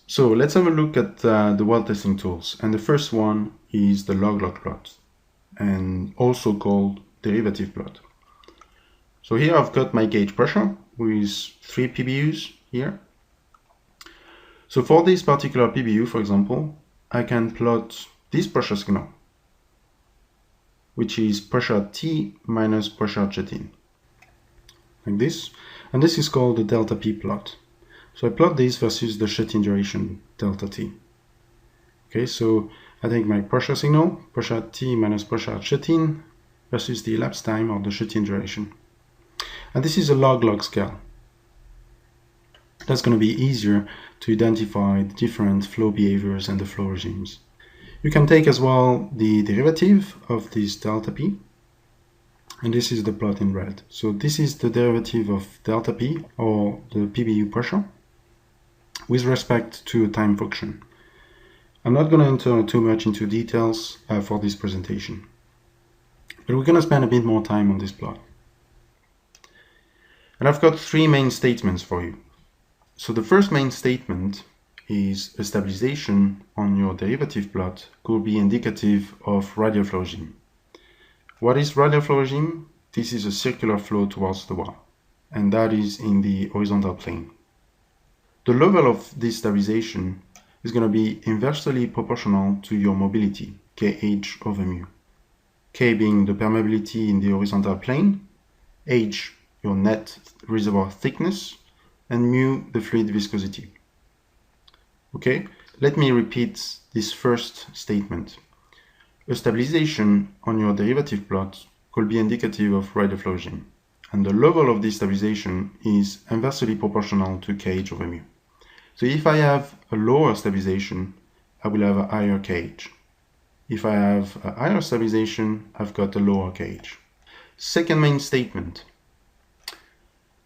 So let's have a look at the well testing tools. And the first one is the log-log plot, and also called derivative plot. So here I've got my gauge pressure with 3 PBUs here. So for this particular PBU, for example, I can plot this pressure signal, which is pressure T minus pressure jet in, like this. And this is called the delta P plot. So I plot this versus the shut-in duration, delta T. Okay, so I take my pressure signal, pressure T minus pressure shut-in, versus the elapsed time of the shut-in duration. And this is a log-log scale. That's going to be easier to identify the different flow behaviors and the flow regimes. You can take as well the derivative of this delta P, and this is the plot in red. So this is the derivative of delta P, or the PBU pressure, with respect to a time function. I'm not going to enter too much into details for this presentation, but we're going to spend a bit more time on this plot. And I've got 3 main statements for you. So the first main statement is a stabilization on your derivative plot could be indicative of radial flow regime. What is radial flow regime? This is a circular flow towards the wall, and that is in the horizontal plane. The level of this stabilization is going to be inversely proportional to your mobility, kh over mu. K being the permeability in the horizontal plane, h your net reservoir thickness, and mu the fluid viscosity. Okay, let me repeat this first statement. A stabilization on your derivative plot could be indicative of radial flow regime, and the level of this stabilization is inversely proportional to kh over mu. So if I have a lower stabilization, I will have a higher kh. If I have a higher stabilization, I've got a lower kh. Second main statement.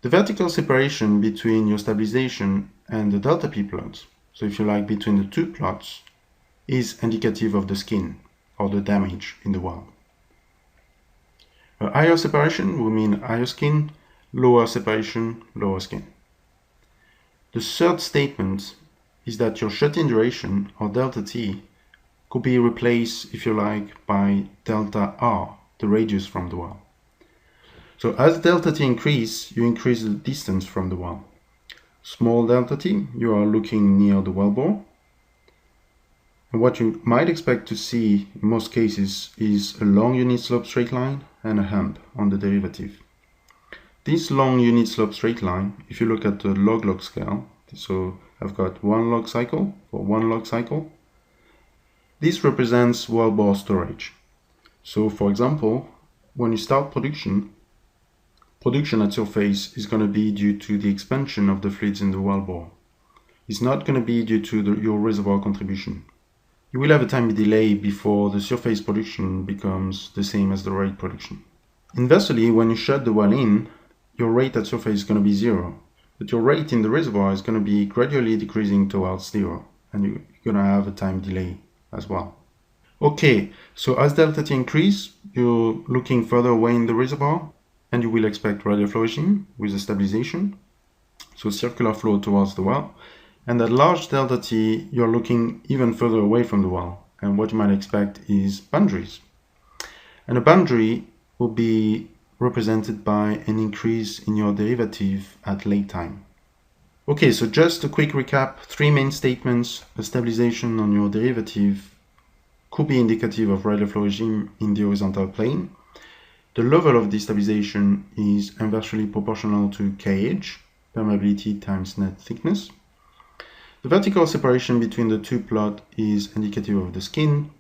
The vertical separation between your stabilization and the delta P plot, so if you like between the 2 plots, is indicative of the skin or the damage in the wall. A higher separation will mean higher skin, lower separation, lower skin. The third statement is that your shut-in duration, or delta T, could be replaced, if you like, by delta R, the radius from the wall. So as delta T increases, you increase the distance from the wall. Small delta T, you are looking near the wellbore. And what you might expect to see in most cases is a long unit slope straight line and a hump on the derivative. This long unit slope straight line, if you look at the log-log scale, so I've got 1 log cycle for 1 log cycle, this represents wellbore storage. So for example, when you start production at surface is going to be due to the expansion of the fluids in the wellbore. It's not going to be due to your reservoir contribution. You will have a time delay before the surface production becomes the same as the rate production. Inversely, when you shut the well in, your rate at surface is going to be 0, but your rate in the reservoir is going to be gradually decreasing towards 0, and you're going to have a time delay as well. Okay, so as delta T increase, you're looking further away in the reservoir, and you will expect radial flow regime with a stabilization, so circular flow towards the well. And at large delta T, you're looking even further away from the well, and what you might expect is boundaries. And a boundary will be represented by an increase in your derivative at late time. Okay, so just a quick recap, 3 main statements. A stabilization on your derivative could be indicative of radial flow regime in the horizontal plane. The level of this stabilization is inversely proportional to kh, permeability times net thickness. The vertical separation between the 2 plots is indicative of the skin,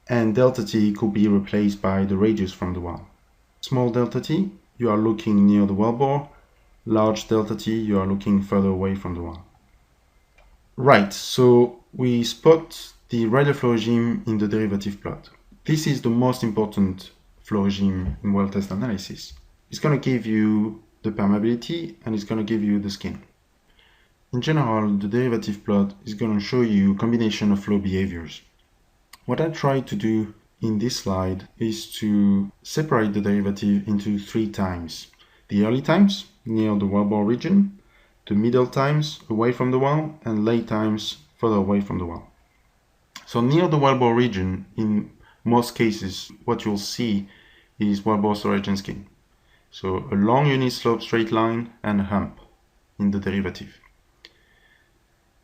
and delta T could be replaced by the radius from the well. Small delta T, you are looking near the wellbore. Large delta T, you are looking further away from the well. Right, so we spot the radial flow regime in the derivative plot. This is the most important flow regime in well test analysis. It's going to give you the permeability and it's going to give you the skin. In general, the derivative plot is going to show you a combination of flow behaviors. What I tried to do in this slide is to separate the derivative into 3 times. The early times, near the wellbore region, the middle times away from the well, and late times further away from the well. So near the wellbore region, in most cases, what you'll see is wellbore storage and skin. So a long unislope straight line and a hump in the derivative.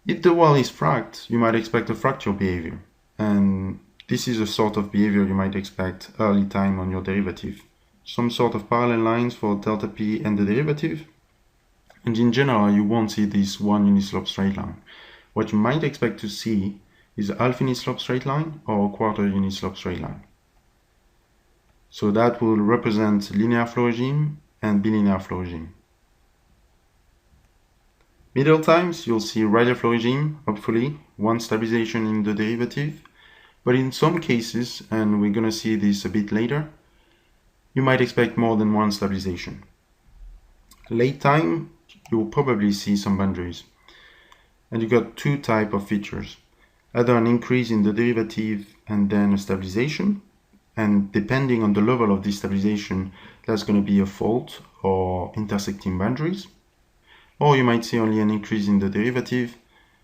If the well is fracked, you might expect a fracture behavior, and this is a sort of behavior you might expect early time on your derivative. Some sort of parallel lines for delta P and the derivative, and in general you won't see this one unislope straight line. What you might expect to see is a half unislope straight line or a quarter unislope straight line. So that will represent linear flow regime and bilinear flow regime. Middle times, you'll see radial flow regime, hopefully, one stabilization in the derivative, but in some cases, and we're going to see this a bit later, you might expect more than one stabilization. Late time, you'll probably see some boundaries. And you got two types of features, either an increase in the derivative and then a stabilization, and depending on the level of this stabilization, that's going to be a fault or intersecting boundaries. Or you might see only an increase in the derivative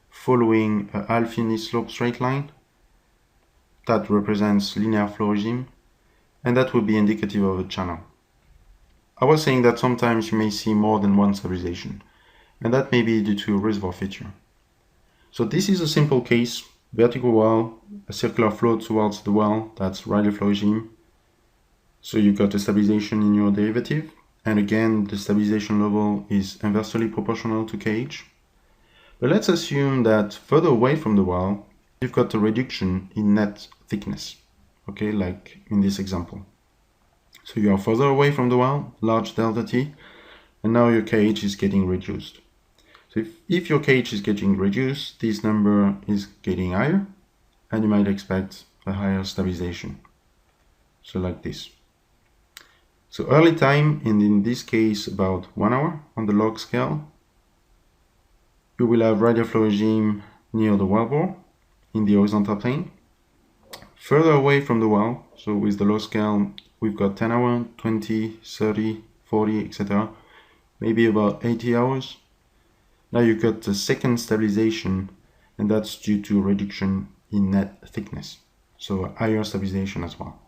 following a half unislope straight line that represents linear flow regime, and that would be indicative of a channel. I was saying that sometimes you may see more than one stabilization, and that may be due to a reservoir feature. So this is a simple case, vertical well, a circular flow towards the well, that's radial flow regime. So you've got a stabilization in your derivative, and again the stabilization level is inversely proportional to kh. But let's assume that further away from the well, you've got a reduction in net thickness, okay, like in this example. So you are further away from the well, large delta T, and now your kh is getting reduced. So if your kh is getting reduced, this number is getting higher, and you might expect a higher stabilization. So like this. So early time, and in this case about 1 hour on the log scale, you will have radial flow regime near the wellbore in the horizontal plane. Further away from the well, so with the log scale, we've got 10 hours, 20, 30, 40, etc. Maybe about 80 hours. Now you've got the second stabilization, and that's due to reduction in net thickness. So higher stabilization as well.